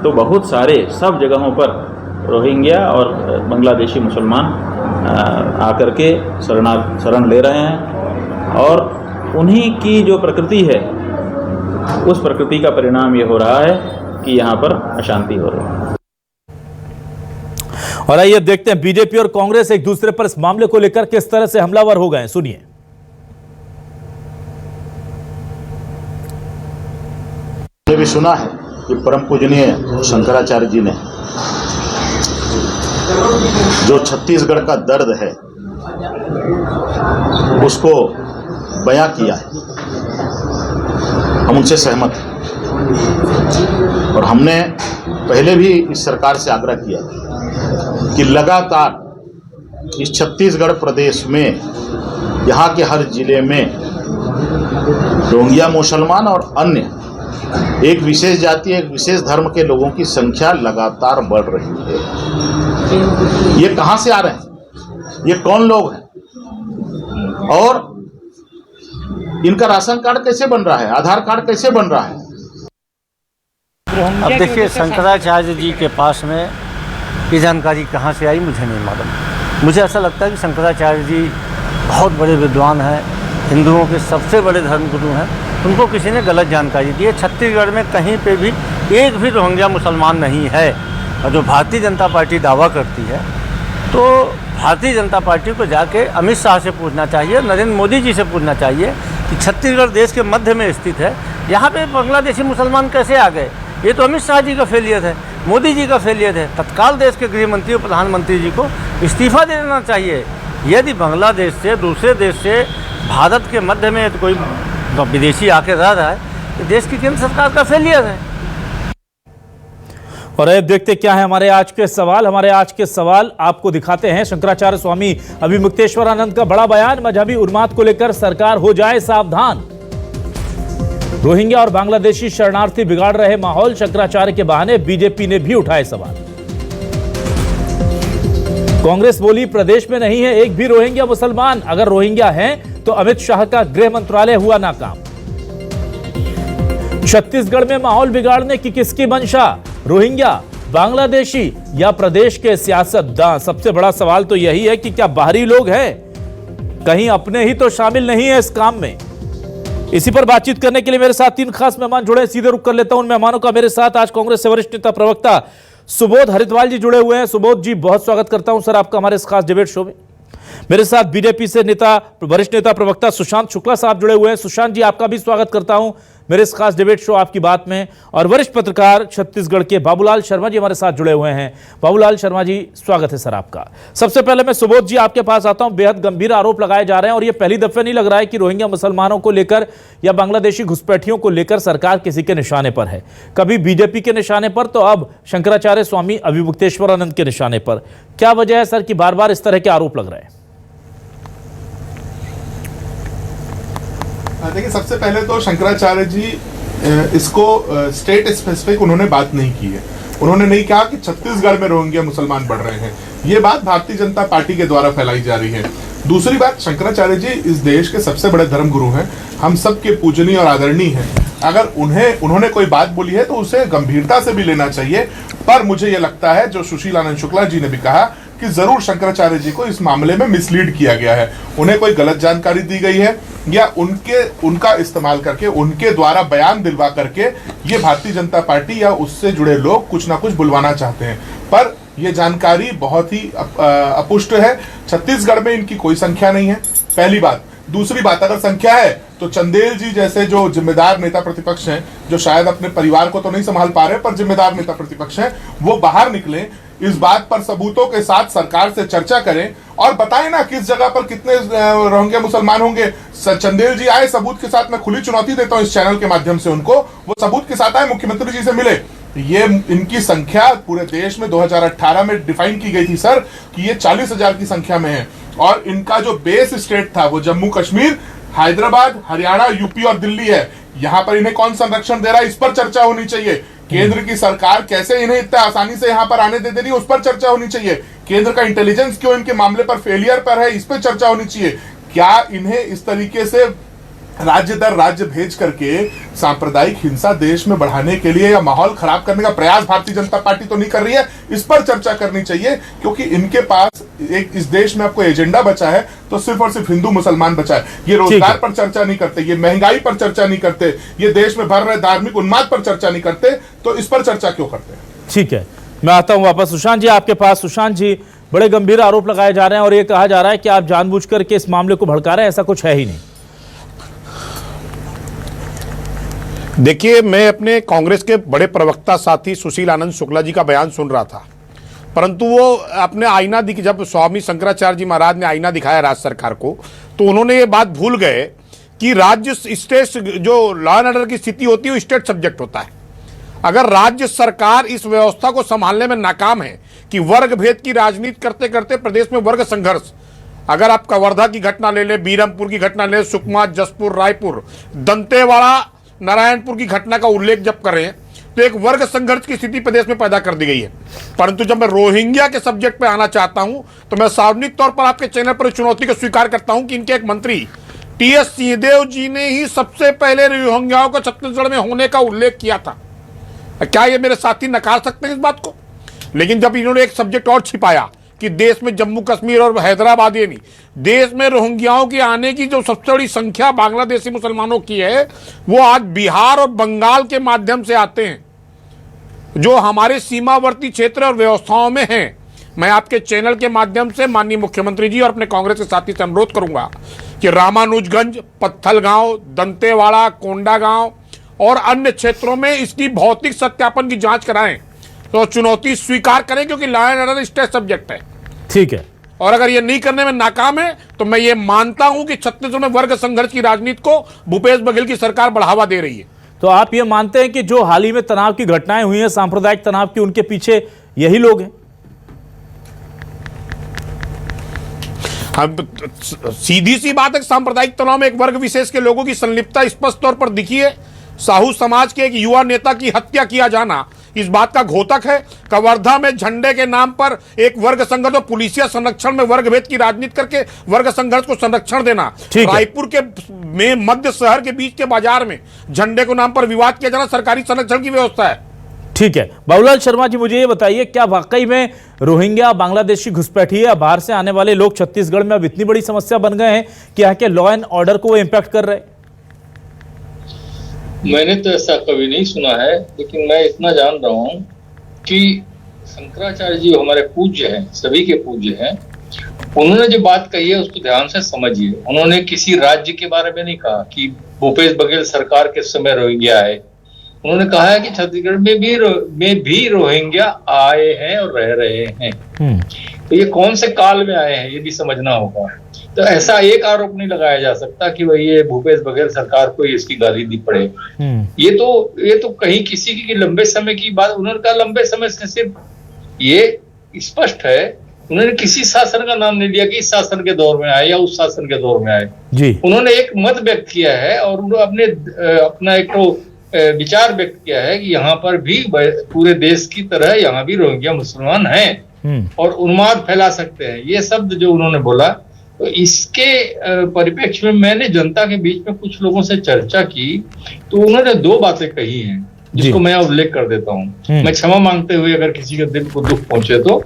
तो बहुत सारे सब जगहों पर रोहिंग्या और बांग्लादेशी मुसलमान आकर के शरण ले रहे हैं और उन्हीं की जो प्रकृति है उस प्रकृति का परिणाम ये हो रहा है कि यहाँ पर अशांति हो रही है। और आइए देखते हैं बीजेपी और कांग्रेस एक दूसरे पर इस मामले को लेकर किस तरह से हमलावर हो गए। सुनिए। ये भी सुना है कि परम पूजनीय शंकराचार्य जी ने जो छत्तीसगढ़ का दर्द है उसको बयां किया है। हम उनसे सहमत हैं और हमने पहले भी इस सरकार से आग्रह किया कि लगातार इस छत्तीसगढ़ प्रदेश में यहाँ के हर जिले में रोहिंग्या मुसलमान और अन्य एक विशेष जाति एक विशेष धर्म के लोगों की संख्या लगातार बढ़ रही है। ये कहाँ से आ रहे हैं, ये कौन लोग हैं और इनका राशन कार्ड कैसे बन रहा है, आधार कार्ड कैसे बन रहा है। अब देखिए, शंकराचार्य जी के पास में ये जानकारी कहाँ से आई मुझे नहीं मालूम। मुझे ऐसा लगता है कि शंकराचार्य जी बहुत बड़े विद्वान हैं, हिंदुओं के सबसे बड़े धर्मगुरु हैं। उनको किसी ने गलत जानकारी दी है। छत्तीसगढ़ में कहीं पे भी एक भी रोहिंग्या मुसलमान नहीं है। और जो भारतीय जनता पार्टी दावा करती है, तो भारतीय जनता पार्टी को जाके अमित शाह से पूछना चाहिए, नरेंद्र मोदी जी से पूछना चाहिए कि छत्तीसगढ़ देश के मध्य में स्थित है, यहाँ पे बांग्लादेशी मुसलमान कैसे आ गए। ये तो अमित शाह जी का फेलियर है, मोदी जी का फेलियर है। तत्काल देश के गृह मंत्री और प्रधानमंत्री जी को इस्तीफा दे देना चाहिए। यदि बांग्लादेश से, दूसरे देश से भारत के मध्य में तो कोई विदेशी आके रह रहा है, तो देश की केंद्र सरकार का फेलियर है। और अब देखते क्या है हमारे आज के सवाल आपको दिखाते हैं। शंकराचार्य स्वामी अभिमुक्तेश्वरानंद का बड़ा बयान, मजहबी उन्माद को लेकर सरकार हो जाए सावधान। रोहिंग्या और बांग्लादेशी शरणार्थी बिगाड़ रहे माहौल, शंकराचार्य के बहाने बीजेपी ने भी उठाए सवाल। कांग्रेस बोली प्रदेश में नहीं है एक भी रोहिंग्या मुसलमान, अगर रोहिंग्या हैं तो अमित शाह का गृह मंत्रालय हुआ नाकाम। छत्तीसगढ़ में माहौल बिगाड़ने की किसकी मंशा, रोहिंग्या, बांग्लादेशी या प्रदेश के सियासतदान। सबसे बड़ा सवाल तो यही है कि क्या बाहरी लोग हैं, कहीं अपने ही तो शामिल नहीं है इस काम में। इसी पर बातचीत करने के लिए मेरे साथ 3 खास मेहमान जुड़े हैं। सीधे रुक कर लेता हूं उन मेहमानों का। मेरे साथ आज कांग्रेस से वरिष्ठ नेता प्रवक्ता सुबोध हरिद्वाल जी जुड़े हुए हैं। सुबोध जी, बहुत स्वागत करता हूं सर आपका हमारे इस खास डिबेट शो में। मेरे साथ बीजेपी से वरिष्ठ नेता प्रवक्ता सुशांत शुक्ला साहब जुड़े हुए हैं। सुशांत जी, आपका भी स्वागत करता हूं मेरे इस खास डिबेट शो आपकी बात में। और वरिष्ठ पत्रकार छत्तीसगढ़ के बाबूलाल शर्मा जी हमारे साथ जुड़े हुए हैं। बाबूलाल शर्मा जी, स्वागत है सर आपका। सबसे पहले मैं सुबोध जी आपके पास आता हूं। बेहद गंभीर आरोप लगाए जा रहे हैं और यह पहली दफे नहीं लग रहा है कि रोहिंग्या मुसलमानों को लेकर या बांग्लादेशी घुसपैठियों को लेकर सरकार किसी के निशाने पर है। कभी बीजेपी के निशाने पर, तो अब शंकराचार्य स्वामी अभिमुक्तेश्वरानंद के निशाने पर। क्या वजह है सर कि बार बार इस तरह के आरोप लग रहे हैं? देखिए, सबसे पहले तो शंकराचार्य जी इसको स्टेट स्पेसिफिक उन्होंने बात नहीं की है। उन्होंने नहीं कहा कि छत्तीसगढ़ में रोहिंग्या मुसलमान बढ़ रहे हैं। ये बात भारतीय जनता पार्टी के द्वारा फैलाई जा रही है। दूसरी बात, शंकराचार्य जी इस देश के सबसे बड़े धर्मगुरु हैं, हम सबके पूजनीय और आदरणीय हैं। अगर उन्होंने कोई बात बोली है तो उसे गंभीरता से भी लेना चाहिए। पर मुझे यह लगता है, जो सुशील आनंद शुक्ला जी ने भी कहा, कि जरूर शंकराचार्य जी को इस मामले में मिसलीड किया गया है। उन्हें कोई गलत जानकारी दी गई है या उनका इस्तेमाल करके, उनके द्वारा बयान दिलवा करके ये भारतीय जनता पार्टी या उससे जुड़े लोग कुछ ना कुछ बुलवाना चाहते हैं। पर यह जानकारी बहुत ही अपुष्ट है। छत्तीसगढ़ में इनकी कोई संख्या नहीं है, पहली बात। दूसरी बात, अगर संख्या है तो चंदेल जी जैसे जो जिम्मेदार नेता प्रतिपक्ष हैं, जो शायद अपने परिवार को तो नहीं संभाल पा रहे पर जिम्मेदार नेता प्रतिपक्ष हैं, वो बाहर निकले, इस बात पर सबूतों के साथ सरकार से चर्चा करें और बताएं ना किस जगह पर कितने रोहिंग्या मुसलमान होंगे। चंदेल जी आए सबूत के साथ, मैं खुली चुनौती देता हूं इस चैनल के माध्यम से उनको, वो सबूत के साथ आए, मुख्यमंत्री जी से मिले। ये इनकी संख्या पूरे देश में 2018 में डिफाइन की गई थी सर कि ये 40,000 की संख्या में है। और इनका जो बेस स्टेट था वो जम्मू कश्मीर, हैदराबाद, हरियाणा, यूपी और दिल्ली है। यहाँ पर इन्हें कौन संरक्षण दे रहा है, इस पर चर्चा होनी चाहिए। केंद्र की सरकार कैसे इन्हें इतना आसानी से यहाँ पर आने दे रही है, उस पर चर्चा होनी चाहिए। केंद्र का इंटेलिजेंस क्यों इनके मामले पर फेलियर पर है, इस पर चर्चा होनी चाहिए। क्या इन्हें इस तरीके से राज्य दर राज्य भेज करके सांप्रदायिक हिंसा देश में बढ़ाने के लिए या माहौल खराब करने का प्रयास भारतीय जनता पार्टी तो नहीं कर रही है। इस पर चर्चा करनी चाहिए, क्योंकि इनके पास एक इस देश में आपको एजेंडा बचा है तो सिर्फ और सिर्फ हिंदू मुसलमान बचा है। ये रोजगार पर चर्चा नहीं करते, ये महंगाई पर चर्चा नहीं करते, ये देश में बढ़ रहे धार्मिक उन्माद पर चर्चा नहीं करते, तो इस पर चर्चा क्यों करते हैं? ठीक है, मैं आता हूं वापस सुशांत जी आपके पास। सुशांत जी, बड़े गंभीर आरोप लगाए जा रहे हैं और ये कहा जा रहा है कि आप जानबूझकर के इस मामले को भड़का रहे हैं, ऐसा कुछ है ही नहीं। देखिए, मैं अपने कांग्रेस के बड़े प्रवक्ता साथी सुशील आनंद शुक्ला जी का बयान सुन रहा था, परंतु वो अपने आईना जब स्वामी शंकराचार्य जी महाराज ने आईना दिखाया राज्य सरकार को, तो उन्होंने ये बात भूल गए कि राज्य स्टेट जो लॉ एंड ऑर्डर की स्थिति होती है वो स्टेट सब्जेक्ट होता है। अगर राज्य सरकार इस व्यवस्था को संभालने में नाकाम है कि वर्ग भेद की राजनीति करते करते प्रदेश में वर्ग संघर्ष, अगर आप कवर्धा की घटना ले ले, बीरमपुर की घटना ले, सुकमा, जसपुर, रायपुर, दंतेवाड़ा, नारायणपुर की घटना का उल्लेख जब करें तो एक वर्ग संघर्ष की स्थिति प्रदेश में पैदा कर दी गई है। परंतु जब मैं रोहिंग्या के सब्जेक्ट पे आना चाहता हूं तो मैं सार्वजनिक तौर पर आपके चैनल पर चुनौती को स्वीकार करता हूं कि इनके एक मंत्री टीएस सिंहदेव जी ने ही सबसे पहले रोहिंग्याओं को छत्तीसगढ़ में होने का उल्लेख किया था। क्या ये मेरे साथी नकार सकते हैं इस बात को? लेकिन जब इन्होंने एक सब्जेक्ट और छिपाया कि देश में जम्मू कश्मीर और हैदराबाद, ये नहीं, देश में रोहिंग्याओं की आने की जो सबसे बड़ी संख्या बांग्लादेशी मुसलमानों की है वो आज बिहार और बंगाल के माध्यम से आते हैं, जो हमारे सीमावर्ती क्षेत्र और व्यवस्थाओं में हैं। मैं आपके चैनल के माध्यम से माननीय मुख्यमंत्री जी और अपने कांग्रेस के साथी से अनुरोध करूंगा कि रामानुजगंज, पत्थलगांव, दंतेवाड़ा, कोंडागांव और अन्य क्षेत्रों में इसकी भौतिक सत्यापन की जांच कराएं, तो चुनौती स्वीकार करें, क्योंकि law and order state subject है। ठीक है, और अगर ये नहीं करने में नाकाम है तो मैं ये मानता हूं कि छत्तीसगढ़ में वर्ग संघर्ष की राजनीति को भूपेश बघेल की सरकार बढ़ावा दे रही है। तो आप ये मानते हैं कि जो हाल ही में तनाव की घटनाएं हुई हैं, सांप्रदायिक तनाव की, उनके पीछे यही लोग हैं? हम सीधी सी बात है, सांप्रदायिक तनाव में एक वर्ग विशेष के लोगों की संलिप्तता स्पष्ट तौर पर दिखी है। साहू समाज के एक युवा नेता की हत्या किया जाना इस बात का घोतक है। कवर्धा में झंडे के नाम पर एक वर्ग संघर्ष और पुलिसिया संरक्षण में वर्ग भेद की राजनीति करके वर्ग संघर्ष को संरक्षण देना, रायपुर के में मध्य शहर के बीच के बाजार में झंडे को नाम पर विवाद किया जाना सरकारी संरक्षण की व्यवस्था है। ठीक है, बाबूलाल शर्मा जी, मुझे ये बताइए, क्या वाकई में रोहिंग्या बांग्लादेशी घुसपैठिए या बाहर से आने वाले लोग छत्तीसगढ़ में अब इतनी बड़ी समस्या बन गए हैं कि यहाँ के लॉ एंड ऑर्डर को वो इम्पैक्ट कर रहे हैं? मैंने तो ऐसा कभी नहीं सुना है, लेकिन मैं इतना जान रहा हूं कि शंकराचार्य जी हमारे पूज्य हैं, सभी के पूज्य हैं। उन्होंने जो बात कही है उसको ध्यान से समझिए। उन्होंने किसी राज्य के बारे में नहीं कहा कि भूपेश बघेल सरकार के समय रोहिंग्या है। उन्होंने कहा है कि छत्तीसगढ़ में भी रोहिंग्या आए हैं और रह रहे हैं। तो ये कौन से काल में आए हैं ये भी समझना होगा। तो ऐसा एक आरोप नहीं लगाया जा सकता कि भाई ये भूपेश बघेल सरकार को इसकी गाली दी पड़े। ये तो कहीं किसी की लंबे समय की बात। उन्होंने कहा लंबे समय से, सिर्फ ये स्पष्ट है उन्होंने किसी शासन का नाम नहीं लिया कि इस शासन के दौर में आए या उस शासन के दौर में आए जी। उन्होंने एक मत व्यक्त किया है और उन्होंने अपना एक तो विचार व्यक्त किया है कि यहाँ पर भी पूरे देश की तरह यहाँ भी रोहिंग्या मुसलमान हैं और उन्माद फैला सकते हैं। ये शब्द जो उन्होंने बोला, तो इसके परिप्रेक्ष्य में मैंने जनता के बीच में कुछ लोगों से चर्चा की, तो उन्होंने दो बातें कही हैं जिसको मैं उल्लेख कर देता हूँ। मैं क्षमा मांगते हुए अगर किसी के दिल को दुख पहुंचे तो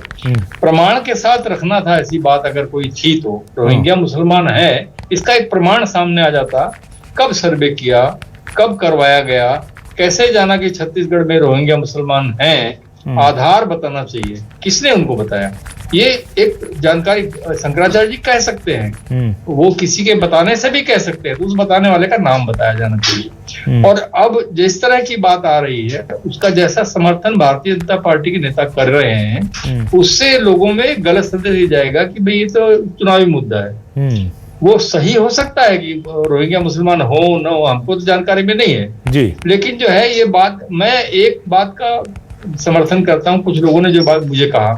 प्रमाण के साथ रखना था। ऐसी बात अगर कोई थी तो रोहिंग्या मुसलमान है, इसका एक प्रमाण सामने आ जाता। कब सर्वे किया, कब करवाया गया, कैसे जाना कि छत्तीसगढ़ में रोहिंग्या मुसलमान हैं, आधार बताना चाहिए। किसने उनको बताया? ये एक जानकारी शंकराचार्य जी कह सकते हैं, वो किसी के बताने से भी कह सकते हैं, तो उस बताने वाले का नाम बताया जाना चाहिए। और अब जिस तरह की बात आ रही है उसका जैसा समर्थन भारतीय जनता पार्टी के नेता कर रहे हैं, उससे लोगों में गलत संदेश दिया जाएगा कि भाई ये तो चुनावी मुद्दा है। वो सही हो सकता है कि रोहिंग्या मुसलमान हो न हो, हमको तो जानकारी में नहीं है जी। लेकिन जो है ये बात, मैं एक बात का समर्थन करता हूं। कुछ लोगों ने जो बात मुझे कहा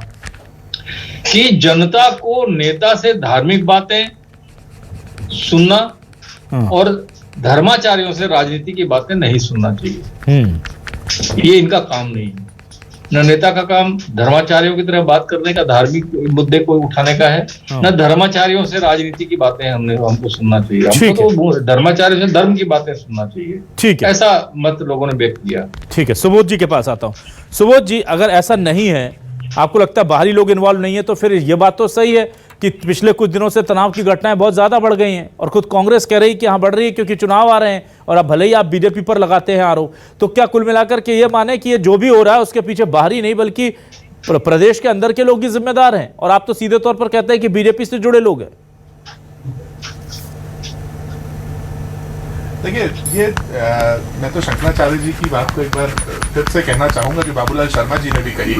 कि जनता को नेता से धार्मिक बातें सुनना और धर्माचार्यों से राजनीति की बातें नहीं सुनना चाहिए। ये इनका काम नहीं है। न नेता का काम धर्माचार्यों की तरह बात करने का, धार्मिक मुद्दे को उठाने का है, न धर्माचार्यों से राजनीति की बातें हमको सुनना चाहिए। हमको तो धर्माचार्यों से धर्म की बातें सुनना चाहिए। ठीक है, ऐसा मत लोगों ने व्यक्त किया। ठीक है, सुबोध जी के पास आता हूं। सुबोध जी, अगर ऐसा नहीं है, आपको लगता है बाहरी लोग इन्वॉल्व नहीं है, तो फिर ये बात तो सही है कि पिछले कुछ दिनों से तनाव की घटनाएं बहुत ज्यादा बढ़ गई हैं, और खुद कांग्रेस कह रही है कि हाँ बढ़ रही है क्योंकि चुनाव आ रहे हैं, और अब भले ही आप बीजेपी पर लगाते हैं आरोप। तो क्या कुल मिलाकर के ये माने कि ये जो भी हो रहा है उसके पीछे बाहरी नहीं बल्कि प्रदेश के अंदर के लोग ही जिम्मेदार हैं, और आप तो सीधे तौर पर कहते हैं कि बीजेपी से जुड़े लोग हैं? देखिए, ये मैं तो शंकराचार्य जी की बात को एक बार फिर से कहना चाहूंगा कि बाबूलाल शर्मा जी ने भी कही,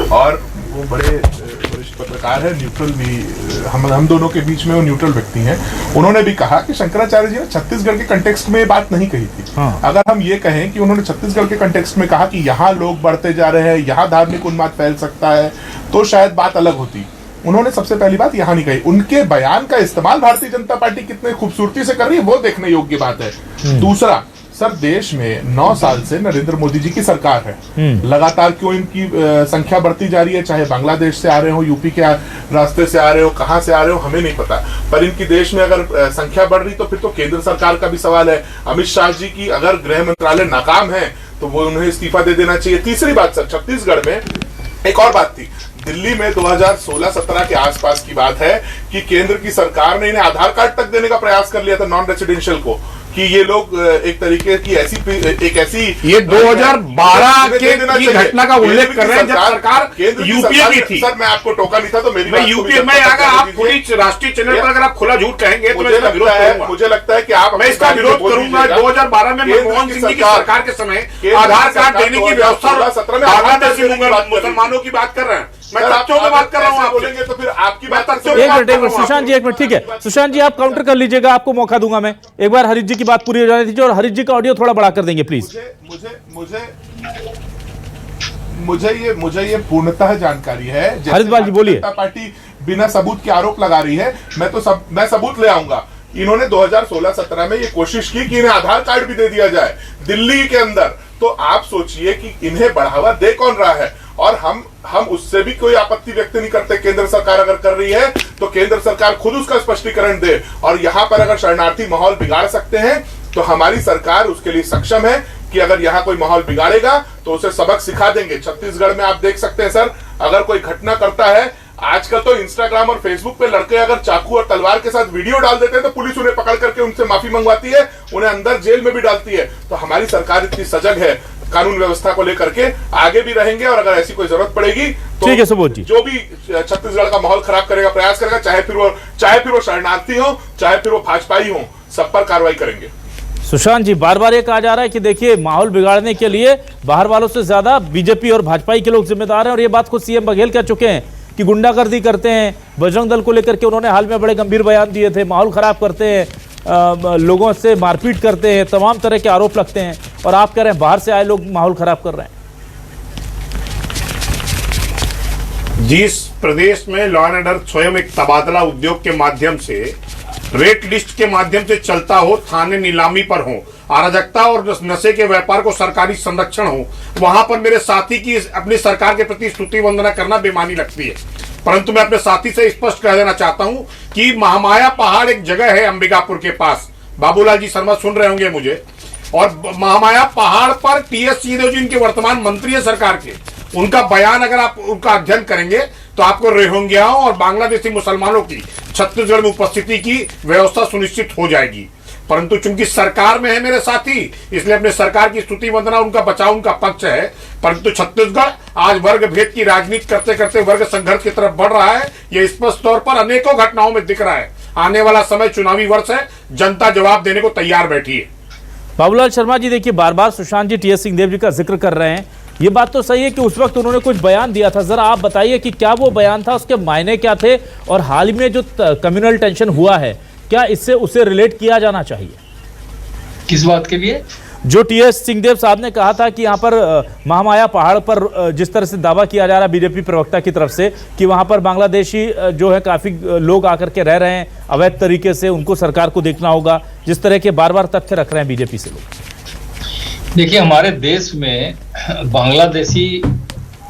और वो बड़े वरिष्ठ पत्रकार है, न्यूट्रल भी, हम दोनों के बीच में वो न्यूट्रल व्यक्ति हैं। उन्होंने भी कहा कि शंकराचार्य जी ने छत्तीसगढ़ के कंटेक्स्ट में ये बात नहीं कही थी। अगर हम ये कहें कि उन्होंने छत्तीसगढ़ के कंटेक्स्ट में कहा कि यहाँ लोग बढ़ते जा रहे हैं, यहाँ धार्मिक उन्माद फैल सकता है, तो शायद बात अलग होती। उन्होंने सबसे पहली बात यहाँ नहीं कही। उनके बयान का इस्तेमाल भारतीय जनता पार्टी कितने खूबसूरती से कर रही है वो देखने योग्य बात है। दूसरा, सर, देश में 9 साल से नरेंद्र मोदी जी की सरकार है, लगातार क्यों इनकी संख्या बढ़ती जा रही है, चाहे बांग्लादेश से आ रहे हो, यूपी के रास्ते से आ रहे हो, कहां से आ रहे हो हमें नहीं पता, पर इनकी देश में अगर संख्या बढ़ रही तो फिर तो केंद्र सरकार का भी सवाल है। अमित शाह जी की अगर गृह मंत्रालय नाकाम है तो वो उन्हें इस्तीफा दे देना चाहिए। तीसरी बात सर, छत्तीसगढ़ में एक और बात थी, दिल्ली में 2016-17 के आसपास की बात है कि केंद्र की सरकार ने इन्हें आधार कार्ड तक देने का प्रयास कर लिया था नॉन रेसिडेंशियल को, कि ये लोग एक तरीके की ऐसी ये 2012 की घटना का उल्लेख कर रहे हैं जब सरकार यूपीए की थी। सर, मैं आपको टोका नहीं था तो मेरी बात यूपीए में अगर आप पूरी राष्ट्रीय चैनल पर अगर आप खुला झूठ कहेंगे तो मैं इसका विरोध करूंगा। मुझे लगता है कि आप, मैं इसका विरोध करूंगा। 2012 में मनमोहन सिंह जी की सरकार के समय आधार कार्ड देने की व्यवस्था, बांग्लादेशी मुसलमानों की बात कर रहे हैं, मैं तथ्यों की बात कर रहा हूँ। आप बोलेंगे तो फिर आपकी बात एक मिनट सुशांत जी, एक मिनट, ठीक है सुशांत जी, आप काउंटर कर लीजिएगा, आपको मौका दूंगा मैं। एक बार हरीश जी की बात पूरी हो जाने दीजिए, और हरीश जी का ऑडियो थोड़ा बड़ा कर देंगे प्लीज। मुझे ये पूर्णतः जानकारी है। हरीश जी बोलिए। पार्टी बिना सबूत के आरोप लगा रही है, मैं सबूत ले आऊंगा। इन्होंने 2016-17 में ये कोशिश की कि इन्हें आधार कार्ड भी दे दिया जाए दिल्ली के अंदर, तो आप सोचिए कि इन्हें बढ़ावा दे कौन रहा है, और हम उससे भी कोई आपत्ति व्यक्त नहीं करते। केंद्र सरकार अगर कर रही है तो केंद्र सरकार खुद उसका स्पष्टीकरण दे, और यहाँ पर अगर शरणार्थी माहौल बिगाड़ सकते हैं तो हमारी सरकार उसके लिए सक्षम है कि अगर यहाँ कोई माहौल बिगाड़ेगा तो उसे सबक सिखा देंगे। छत्तीसगढ़ में आप देख सकते हैं सर, अगर कोई घटना करता है, आजकल तो इंस्टाग्राम और फेसबुक पे लड़के अगर चाकू और तलवार के साथ वीडियो डाल देते हैं तो पुलिस उन्हें पकड़ करके उनसे माफी मंगवाती है, उन्हें अंदर जेल में भी डालती है। तो हमारी सरकार इतनी सजग है कानून व्यवस्था को लेकर के, आगे भी रहेंगे, और अगर ऐसी कोई जरूरत पड़ेगी तो ठीक है सुबोध जी, जो भी छत्तीसगढ़ का माहौल खराब करेगा प्रयास करेगा, चाहे फिर वो शरणार्थी हो, चाहे फिर वो भाजपाई हो, सब पर कार्रवाई करेंगे। सुशांत जी, बार बार ये कहा जा रहा है कि देखिए माहौल बिगाड़ने के लिए बाहर वालों से ज्यादा बीजेपी और भाजपा के लोग जिम्मेदार हैं, और ये बात खुद सीएम बघेल कह चुके हैं कि गुंडागर्दी करते हैं। बजरंग दल को लेकर के उन्होंने हाल में बड़े गंभीर बयान दिए थे, माहौल खराब करते हैं, लोगों से मारपीट करते हैं, तमाम तरह के आरोप लगते हैं, और आप कह रहे हैं बाहर से आए लोग माहौल खराब कर रहे हैं। जिस प्रदेश में लॉ एंड ऑर्डर स्वयं एक तबादला उद्योग के माध्यम से, रेट लिस्ट के माध्यम से चलता हो, थाने नीलामी पर हो, अराजकता और नशे के व्यापार को सरकारी संरक्षण हो, वहां पर मेरे साथी की अपनी सरकार के प्रति स्तुति वंदना करना बेमानी लगती है। परंतु मैं अपने साथी से स्पष्ट कह देना चाहता हूं कि महामाया पहाड़ एक जगह है अंबिकापुर के पास, बाबूलाल जी शर्मा सुन रहे होंगे मुझे, और महामाया पहाड़ पर टीएस सिंहदेव जी इनके वर्तमान मंत्री है सरकार के, उनका बयान अगर आप उनका अध्ययन करेंगे तो आपको रोहिंग्याओं और बांग्लादेशी मुसलमानों की छत्तीसगढ़ में उपस्थिति की व्यवस्था सुनिश्चित हो जाएगी। परंतु चूंकि सरकार में है मेरे साथी, इसलिए अपने सरकार की स्तुति वंदना, उनका बचाव, उनका पक्ष है। परंतु छत्तीसगढ़ आज वर्ग भेद की राजनीति करते करते वर्ग संघर्ष की तरफ बढ़ रहा है, यह स्पष्ट तौर पर अनेकों घटनाओं में दिख रहा है। आने वाला समय चुनावी वर्ष है, जनता जवाब देने को तैयार बैठी है। बाबूलाल शर्मा जी, देखिए बार बार सुशांत जी टीएस सिंहदेव जी का जिक्र कर रहे हैं, ये बात तो सही है कि उस वक्त उन्होंने कुछ बयान दिया था, जरा आप बताइए कि क्या वो बयान था, उसके मायने क्या थे, और हाल में जो कम्युनल टेंशन हुआ है क्या इससे उसे रिलेट किया जाना चाहिए? किस बात के लिए? जो टीएस सिंहदेव साहब ने कहा था कि यहाँ पर महामाया पहाड़ पर जिस तरह से दावा किया जा रहा है बीजेपी प्रवक्ता की तरफ से कि वहाँ पर बांग्लादेशी जो है काफ़ी लोग आकर के रह रहे हैं अवैध तरीके से, उनको सरकार को देखना होगा, जिस तरह के बार बार तथ्य रख रहे हैं बीजेपी से लोग। देखिए, हमारे देश में बांग्लादेशी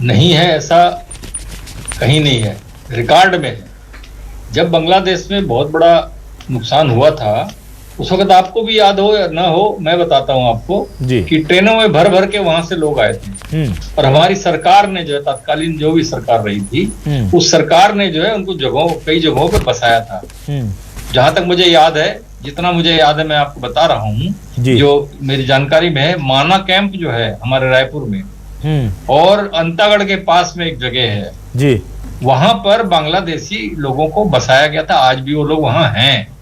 नहीं है ऐसा कहीं नहीं है, रिकॉर्ड में है। जब बांग्लादेश में बहुत बड़ा नुकसान हुआ था उस वक्त आपको भी याद हो या ना हो, मैं बताता हूं आपको जी। कि ट्रेनों में भर भर के वहां से लोग आए थे और हमारी सरकार ने जो है, तत्कालीन जो भी सरकार रही थी उस सरकार ने जो है उनको कई जगहों पे बसाया था। जहां तक मुझे याद है, जितना मुझे याद है मैं आपको बता रहा हूँ, जो मेरी जानकारी में है, माना कैंप जो है हमारे रायपुर में और अंतागढ़ के पास में एक जगह है जी, वहां पर बांग्लादेशी लोगों को बसाया गया था। आज भी वो लोग वहां हैं।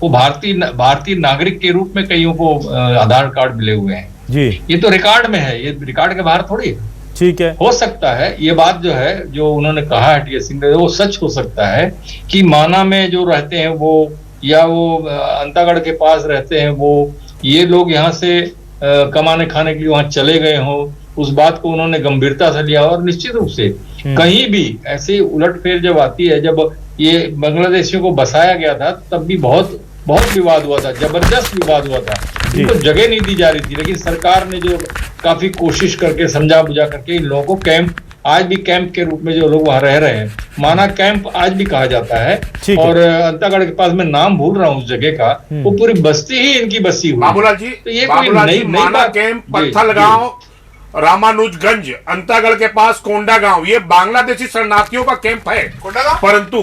वो भारतीय नागरिक के रूप में कईयों को आधार कार्ड मिले हुए हैं जी। ये तो रिकॉर्ड में है, ये रिकॉर्ड के बाहर थोड़ी है। ठीक है, हो सकता है ये बात जो है, जो उन्होंने कहा है टी.एस. सिंह ने, वो सच हो सकता है कि माना में जो रहते हैं वो, या वो अंतागढ़ के पास रहते हैं वो, ये लोग यहाँ से कमाने खाने के लिए वहां चले गए हों, उस बात को उन्होंने गंभीरता से लिया। और निश्चित रूप से कहीं भी ऐसी उलटफेर जब आती है, जब ये बांग्लादेशियों को बसाया गया था तब भी बहुत बहुत विवाद हुआ था, जबरदस्त विवाद हुआ था, इनको जगह नहीं दी जा रही थी। लेकिन सरकार ने जो काफी कोशिश करके, समझा बुझा करके इन लोगों को कैंप, आज भी कैंप के रूप में जो लोग वहां रह रहे हैं, माना कैंप आज भी कहा जाता है। और अंतागढ़ के पास, मैं नाम भूल रहा हूँ उस जगह का, वो पूरी बस्ती ही इनकी बसी हुई। बाबूलाल जी, तो ये कोई नई माना कैंप, पत्थलगांव, रामानुजगंज, अंतागढ़ के पास कोंडा गांव, ये बांग्लादेशी शरणार्थियों का कैंप है। परंतु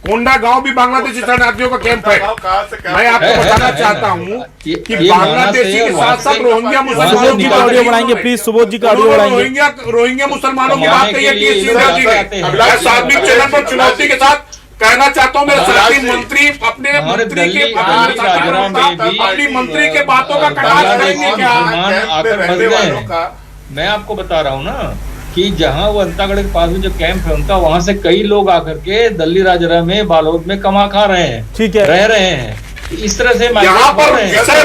कोंडा गांव भी बांग्लादेशी शरणार्थियों का कैंप है। मैं आपको बताना चाहता हूँ कि बांग्लादेशी के साथ साथ रोहिंग्या मुसलमानों की ऑडियो बढ़ाएंगे प्लीज, सुबोध जी का ऑडियो बढ़ाएंगे। रोहिंग्या मुसलमानों की बात कही है सार्वजनिक चैनल पर चुनौती के साथ कहना चाहता हूँ, मेरे साथी मंत्री अपने मंत्री के बातों का कटाक्ष करेंगे क्या? मैं आपको बता रहा हूँ ना कि जहाँ वो अंतागढ़ के पास में जो कैंप है उनका, वहां से कई लोग आकर के दल्ली राजरा में, बालोद में कमा खा रहे हैं, ठीक है, रह रहे हैं। इस तरह से यहाँ पर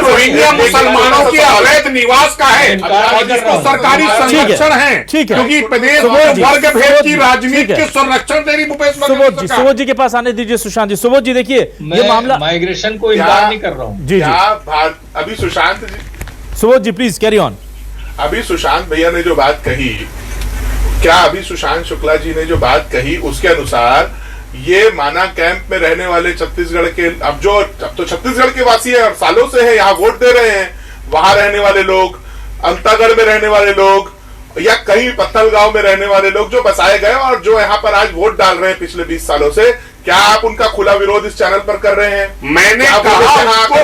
रोहिंग्या मुसलमानों के अवैध निवास का है और जिसको सरकारी संरक्षण है, ठीक है, क्योंकि प्रदेश में वर्ग भेद की राजनीति के संरक्षण दे रही भूपेश बघेल। सुबोध जी के पास आने दीजिए। सुशांत जी, सुबोध जी देखिए ये मामला, माइग्रेशन को इनकार नहीं कर रहा हूँ जी जी। अभी सुशांत जी, सुबोध जी प्लीज कैरी ऑन। अभी सुशांत भैया ने जो बात कही, क्या अभी सुशांत शुक्ला जी ने जो बात कही उसके अनुसार ये माना कैंप में रहने वाले छत्तीसगढ़ के, अब तो छत्तीसगढ़ के वासी है और सालों से है, यहाँ वोट दे रहे हैं, वहां रहने वाले लोग, अंतागढ़ में रहने वाले लोग, या कहीं पत्थलगांव में रहने वाले लोग जो बसाए गए और जो यहाँ पर आज वोट डाल रहे हैं पिछले 20 सालों से, क्या आप उनका खुला विरोध इस चैनल पर कर रहे हैं? मैंने कहा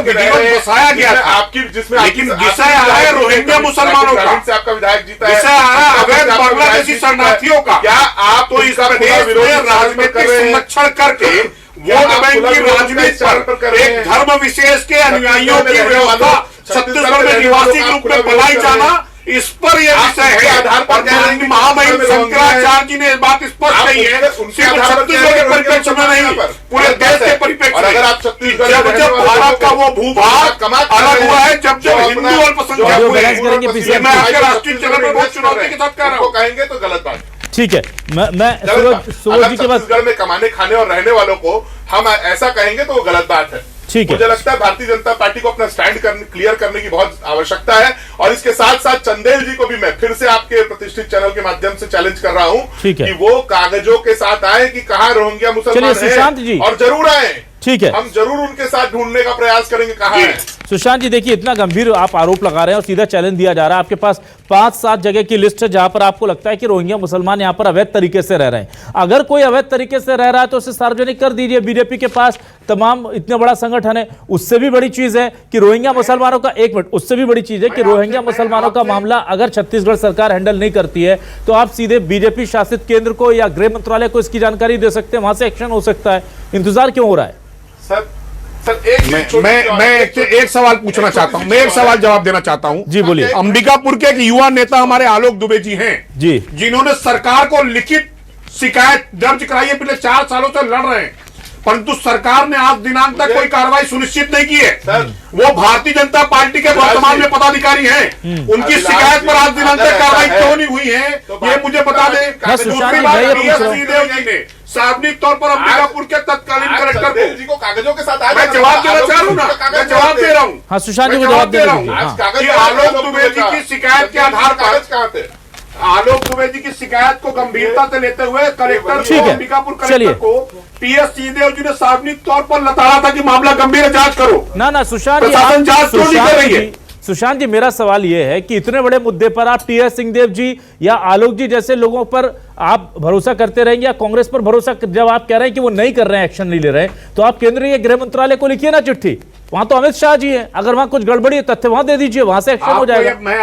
बसाया गया था आपकी, जिसमें लेकिन विषय आ रहा है रोहिंग्या मुसलमानों का, से आपका विधायक जीता है, विषय आ रहा है अवैध बांग्लादेशी शरणार्थियों का। क्या आप तो इस प्रदेश में राजनीतिक संरक्षण करके वोट बैंक की राजनीति पर एक धर्म विशेष के अनुयायियों की व्यवस्था छत्तीसगढ़ में निवासी के रूप में बनाई जाना, इस पर यह विषय है। आधार पर महामहिम शंकराचार्य जी ने बात स्पष्ट कही है, सिर्फ छत्तीसगढ़ के परिप्रेक्ष्य में नहीं, पूरे देश के परिप्रेक्ष्य में। अगर आप छत्तीसगढ़, जब भारत का वो भूभाग अलग हुआ है, जब हिंदू अल्पसंख्यक हुए, मैं आपके राष्ट्रीय चैनल पर बहुत चुनौती के साथ कह रहा हूँ, कहेंगे तो गलत बात। ठीक है, मैं सुबोध जी के पास, छत्तीसगढ़ में कमाने खाने और रहने वालों को हम ऐसा कहेंगे तो वो गलत बात है। ठीक है, मुझे लगता है भारतीय जनता पार्टी को अपना स्टैंड क्लियर करने की बहुत आवश्यकता है। और इसके साथ साथ चंदेल जी को भी मैं फिर से आपके प्रतिष्ठित चैनल के माध्यम से चैलेंज कर रहा हूं कि वो कागजों के साथ आए कि कहां रोहिंग्या मुसलमान हैं, और जरूर आए। ठीक है, हम जरूर उनके साथ ढूंढने का प्रयास करेंगे कहां है। सुशांत जी देखिए, इतना गंभीर आप आरोप लगा रहे हैं और सीधा चैलेंज दिया जा रहा है। आपके पास 5-7 जगह की लिस्ट है जहां पर आपको लगता है कि रोहिंग्या मुसलमान यहां पर अवैध तरीके से रह रहे हैं। अगर कोई अवैध तरीके से रह रहा है तो उसे सार्वजनिक कर दीजिए। बीजेपी के पास तमाम इतने बड़ा संगठन है। उससे भी बड़ी चीज है कि रोहिंग्या मुसलमानों का, एक मिनट, उससे भी बड़ी चीज है कि रोहिंग्या मुसलमानों का मामला अगर छत्तीसगढ़ सरकार हैंडल नहीं करती है तो आप सीधे बीजेपी शासित केंद्र को या गृह मंत्रालय को इसकी जानकारी दे सकते हैं, वहां से एक्शन हो सकता है। इंतजार क्यों हो रहा है? सर मैं एक सवाल पूछना चाहता हूं, मैं एक सवाल जवाब देना चाहता हूं। जी बोलिए। अंबिकापुर के एक युवा नेता हमारे आलोक दुबे जी हैं जी, जिन्होंने सरकार को लिखित शिकायत दर्ज कराई है, पिछले 4 सालों से लड़ रहे हैं, परंतु सरकार ने आज दिनांक तक कोई कार्रवाई सुनिश्चित नहीं की है। वो भारतीय जनता पार्टी के वर्तमान में पदाधिकारी हैं, उनकी शिकायत पर आज दिनांक तक कार्रवाई क्यों नहीं हुई है, ये मुझे बता दें। दूसरी बात, सार्वजनिक तौर पर अंबिकापुर के तत्कालीन कलेक्टर जी को कागजों के साथ मैं जवाब देना चाह रहा हूँ ना, मैं जवाब दे रहा हूँ। हाँ, सुशांत जी को जवाब दे रहा हूँ। आलोक दुबे जी की शिकायत के आधार पर आलोक दुबे जी की शिकायत को गंभीरता से लेते हुए कलेक्टर ठीक को, है। अंबिकापुर चलिए। कलेक्टर को पीएस सिंहदेव जी ने सार्वजनिक तौर पर लताड़ा था कि मामला गंभीर है, जांच करो। ना सुशांत जी, प्रशासन जांच क्यों नहीं कर रही है? सुशांत जी, मेरा सवाल यह है कि इतने बड़े मुद्दे पर आप टीएस सिंहदेव जी या आलोक जी जैसे लोगों पर आप भरोसा करते रहेंगे या कांग्रेस पर भरोसा, जब आप कह रहे हैं कि वो नहीं कर रहे हैं, एक्शन नहीं ले रहे हैं, तो आप केंद्रीय गृह मंत्रालय को लिखिए ना चिट्ठी। वहां तो अमित शाह जी हैं, अगर वहां कुछ गड़बड़ी है तथ्य वहां दे दीजिए, वहां से एक्शन हो जाएगा। मैं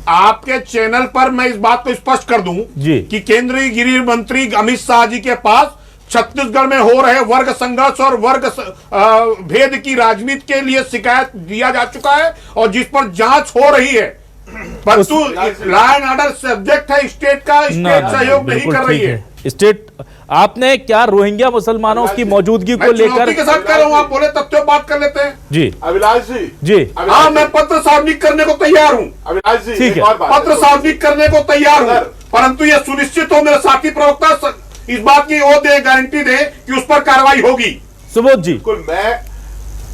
आपके चैनल पर मैं इस बात को स्पष्ट कर दूं जी कि केंद्रीय गृह मंत्री अमित शाह जी के पास छत्तीसगढ़ में हो रहे वर्ग संघर्ष और वर्ग भेद की राजनीति के लिए शिकायत दिया जा चुका है और जिस पर जांच हो रही है, परंतु लॉ एंड ऑर्डर सब्जेक्ट है स्टेट का, स्टेट सहयोग नहीं कर रही है। स्टेट, आपने क्या रोहिंग्या मुसलमानों की मौजूदगी को लेकर के साथ कर रहा हूं, आप बोले तब तो बात कर लेते हैं जी अभिलाष जी, हाँ, मैं पत्र सार्वजनिक करने को तैयार हूं। अभिलाष जी, ठीक एक है। और बात पत्र सार्वजनिक करने को तैयार हूं, परंतु यह सुनिश्चित हो, मेरे साथी प्रवक्ता इस बात की वो दे, गारंटी दे कि उस पर कार्रवाई होगी। सुबोध जी, बिल्कुल। मैं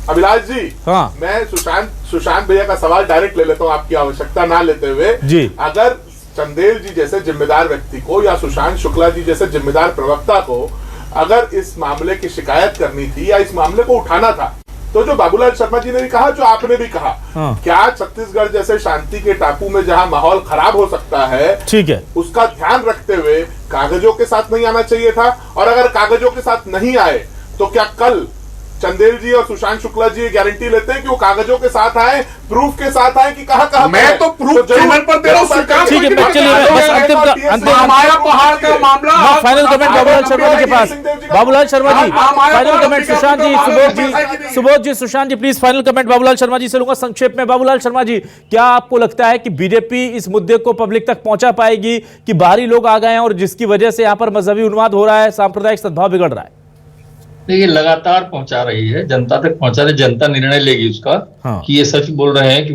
अभिलाष जी, हाँ, मैं सुशांत भैया का सवाल डायरेक्ट ले लेता हूं, आपकी आवश्यकता ना लेते हुए जी। अगर चंदेल जी जैसे जिम्मेदार व्यक्ति को या सुशांत शुक्ला जी जैसे जिम्मेदार प्रवक्ता को अगर इस मामले की शिकायत करनी थी या इस मामले को उठाना था, तो जो बाबूलाल शर्मा जी ने भी कहा, जो आपने भी कहा, हाँ। क्या छत्तीसगढ़ जैसे शांति के टापू में जहां माहौल खराब हो सकता है, ठीक है, उसका ध्यान रखते हुए कागजों के साथ नहीं आना चाहिए था? और अगर कागजों के साथ नहीं आए तो क्या कल चंदेल जी और सुशांत शुक्ला जी गारंटी लेते हैं कि वो कागजों के साथ आए, प्रूफ के साथ आए कि कहां मैं तो प्रूफ चैनल पर दे रहा हूं। ठीक है, चलिए बस अंतिम हमारा पहाड़ का मामला, फाइनल कमेंट बाबूलाल शर्मा जी के पास। Babulal Sharma ji, final comment Sushant ji, Subodh ji, Sushant ji please final comment Babulal Sharma ji से लूंगा संक्षेप में। बाबूलाल शर्मा जी, क्या आपको लगता है कि बीजेपी इस मुद्दे को पब्लिक तक पहुंचा पाएगी कि बाहरी लोग आ गए हैं और जिसकी वजह से यहां पर मजहबी उन्माद हो रहा है, सांप्रदायिक सद्भाव बिगड़ रहा है? देखिए, लगातार पहुंचा रही है, जनता तक पहुंचा रही, जनता निर्णय लेगी उसका। हाँ। कि ये सच बोल रहे हैं कि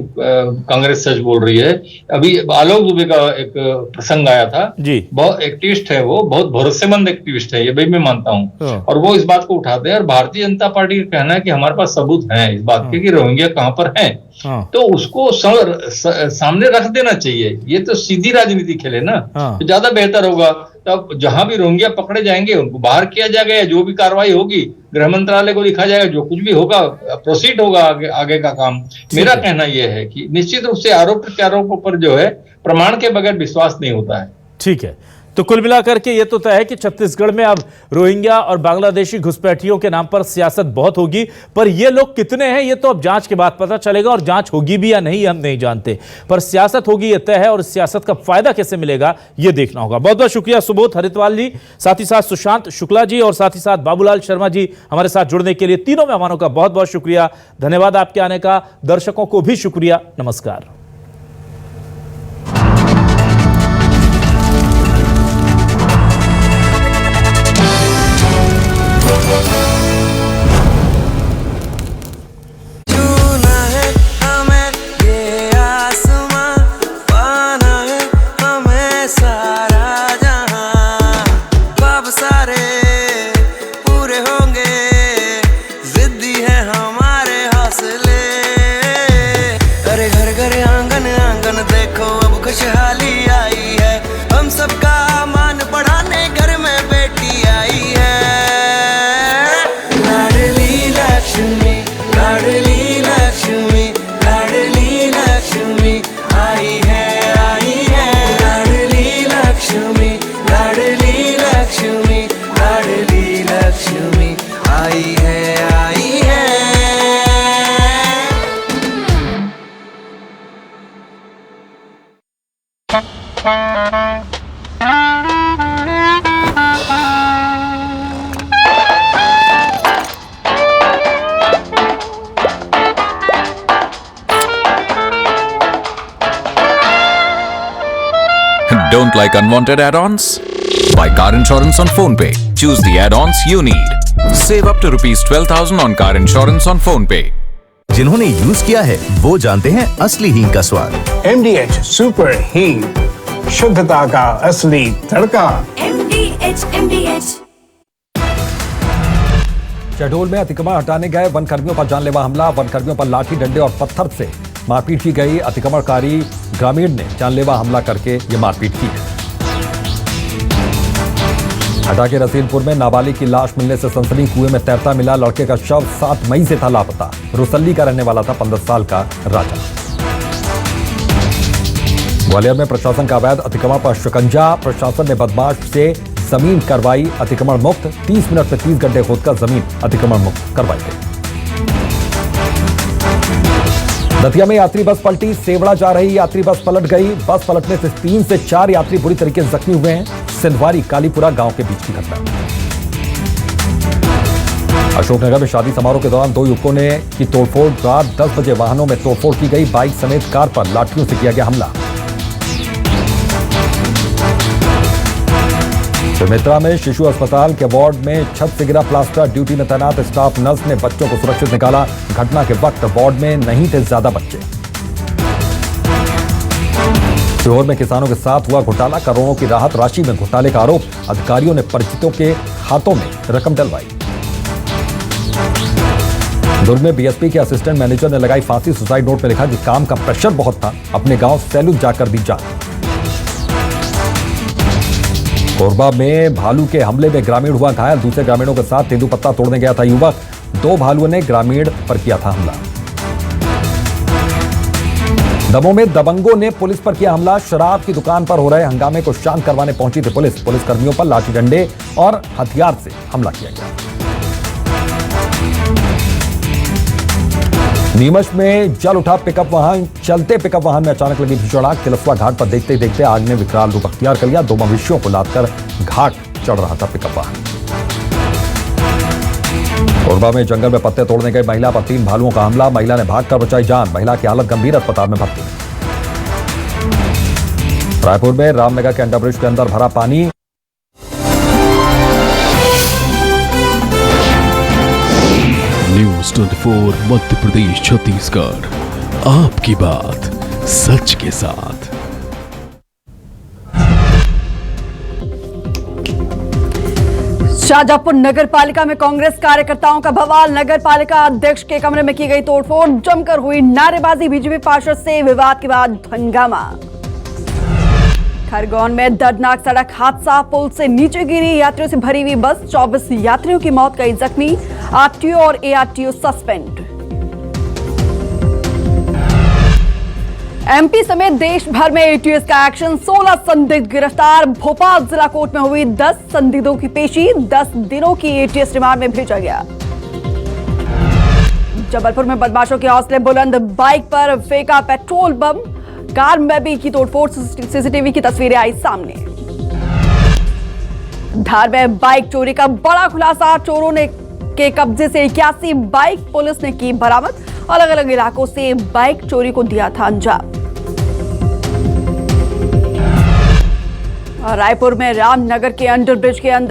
कांग्रेस सच बोल रही है। अभी आलोक दुबे का एक प्रसंग आया था जी, बहुत एक्टिविस्ट है, वो बहुत भरोसेमंद एक्टिविस्ट है, ये भी मैं मानता हूँ। हाँ। और वो इस बात को उठाते हैं और भारतीय जनता पार्टी का कहना है कि हमारे पास सबूत है इस बात के कि रोहिंग्या कहाँ पर है। हाँ। तो उसको सामने रख देना चाहिए। ये तो सीधी राजनीति खेले ना, हाँ। तो ज्यादा बेहतर होगा। तब जहां भी रोहिंग्या पकड़े जाएंगे उनको बाहर किया जाएगा, या जो भी कार्रवाई होगी गृह मंत्रालय को लिखा जाएगा, जो कुछ भी होगा प्रोसीड होगा आगे का काम। मेरा कहना यह है कि निश्चित रूप से आरोप प्रत्यारोपों पर जो है प्रमाण के बगैर विश्वास नहीं होता है। ठीक है, तो कुल मिलाकर के ये तो तय है कि छत्तीसगढ़ में अब रोहिंग्या और बांग्लादेशी घुसपैठियों के नाम पर सियासत बहुत होगी, पर ये लोग कितने हैं ये तो अब जांच के बाद पता चलेगा, और जांच होगी भी या नहीं हम नहीं जानते, पर सियासत होगी ये तय है, और सियासत का फायदा कैसे मिलेगा ये देखना होगा। बहुत बहुत शुक्रिया सुबोध हरिद्वाल जी, साथ ही साथ सुशांत शुक्ला जी और साथ ही साथ बाबूलाल शर्मा जी हमारे साथ जुड़ने के लिए। तीनों मेहमानों का बहुत बहुत शुक्रिया, धन्यवाद आपके आने का। दर्शकों को भी शुक्रिया, नमस्कार। खुशहाली आई है, हम सबका मान बढ़ाने घर में बेटी आई है। लाडली लक्ष्मी, लाडली लक्ष्मी, लाडली लक्ष्मी आई है, आई है। लाडली लक्ष्मी, लाडली लक्ष्मी, लाडली लक्ष्मी आई है, आई है। Don't like unwanted add-ons? Buy car insurance on PhonePe. Choose the add-ons you need. Save up to ₹12,000 on car insurance on PhonePe. जिन्होंने यूज किया है वो जानते हैं असली हींग का स्वाद। MDH सुपर हींग, शुद्धता का असली तड़का। MDH। शहडोल में अतिक्रमण हटाने गए वन कर्मियों पर जानलेवा हमला, वन कर्मियों पर लाठी डंडे और पत्थर से मारपीट की गई। अतिक्रमणकारी ग्रामीण ने जानलेवा हमला करके ये मारपीट की है। हटा के रसीलपुर में नाबालिग की लाश मिलने से सनसनी। कुएं में तैरता मिला लड़के का शव 7 मई से था लापता। रुसल्ली का रहने वाला था 15 साल का राजा। ग्वालियर में प्रशासन का अवैध अतिक्रमण पर शिकंजा। प्रशासन ने बदमाश से जमीन करवाई अतिक्रमण मुक्त। 30 मिनट में 30 गड्ढे खोदकर जमीन अतिक्रमण मुक्त करवाई गई। दतिया में यात्री बस पलटी। सेवड़ा जा रही यात्री बस पलट गई। बस पलटने से 3 से 4 यात्री बुरी तरीके से जख्मी हुए हैं। सिंधवारी कालीपुरा गांव के बीच की घटना। अशोकनगर में शादी समारोह के दौरान 2 युवकों ने की तोड़फोड़। रात 10 बजे वाहनों में तोड़फोड़ की गई। बाइक समेत कार पर लाठियों से किया गया हमला। सुमित्रा में शिशु अस्पताल के वार्ड में छत से गिरा प्लास्टर। ड्यूटी में तैनात स्टाफ नर्स ने बच्चों को सुरक्षित निकाला। घटना के वक्त वार्ड में नहीं थे ज्यादा बच्चे। सीहोर में किसानों के साथ हुआ घोटाला। करोड़ों की राहत राशि में घोटाले का आरोप। अधिकारियों ने परिचितों के हाथों में रकम डलवाई। दुर्ग में बीएसपी के असिस्टेंट मैनेजर ने लगाई फांसी। सुसाइड नोट में लिखा कि काम का प्रेशर बहुत था, अपने गांव सैलून जाकर दी जान। कोरबा में भालू के हमले में ग्रामीण हुआ घायल। दूसरे ग्रामीणों के साथ तेंदुपत्ता तोड़ने गया था युवक। 2 भालुओं ने ग्रामीण पर किया था हमला। दमोह में दबंगों ने पुलिस पर किया हमला। शराब की दुकान पर हो रहे हंगामे को शांत करवाने पहुंची थी पुलिस। पुलिसकर्मियों पर लाठी डंडे और हथियार से हमला किया गया। नीमच में जल उठा पिकअप वाहन। चलते पिकअप वाहन में अचानक लगी भीषण आग। तिलस्वा घाट पर देखते ही देखते आग ने विकराल रूप अख्तियार कर लिया। 2 मवेशियों को लादकर घाट चढ़ रहा था पिकअप वाहन। कोरबा में जंगल में पत्ते तोड़ने गई महिला पर 3 भालुओं का हमला। महिला ने भागकर बचाई जान। महिला की हालत गंभीर, अस्पताल में भर्ती। रायपुर में रामनगर के अंडरब्रिज के अंदर भरा पानी। न्यूज़ 24 मध्य प्रदेश छत्तीसगढ़, आपकी बात सच के साथ। शाहजहांपुर नगर पालिका में कांग्रेस कार्यकर्ताओं का बवाल। नगर पालिका अध्यक्ष के कमरे में की गई तोड़फोड़। जमकर हुई नारेबाजी। बीजेपी पार्षद से विवाद के बाद हंगामा। खरगोन में दर्दनाक सड़क हादसा। पुल से नीचे गिरी यात्रियों से भरी हुई बस। 24 यात्रियों की मौत, कई जख्मी। आरटीओ और एआरटीओ सस्पेंड। एमपी समेत देश भर में एटीएस का एक्शन। 16 संदिग्ध गिरफ्तार। भोपाल जिला कोर्ट में हुई 10 संदिग्धों की पेशी। 10 दिनों की एटीएस रिमांड में भेजा गया। जबलपुर में बदमाशों के हौसले बुलंद। बाइक पर फेंका पेट्रोल बम। कार में भी की तोड़फोड़। सीसीटीवी की तस्वीरें आई सामने। धार में बाइक चोरी का बड़ा खुलासा। चोरों ने के कब्जे से 81 बाइक पुलिस ने की बरामद। अलग अलग इलाकों से बाइक चोरी को दिया था अंजाम। रायपुर में रामनगर के अंडरब्रिज के अंदर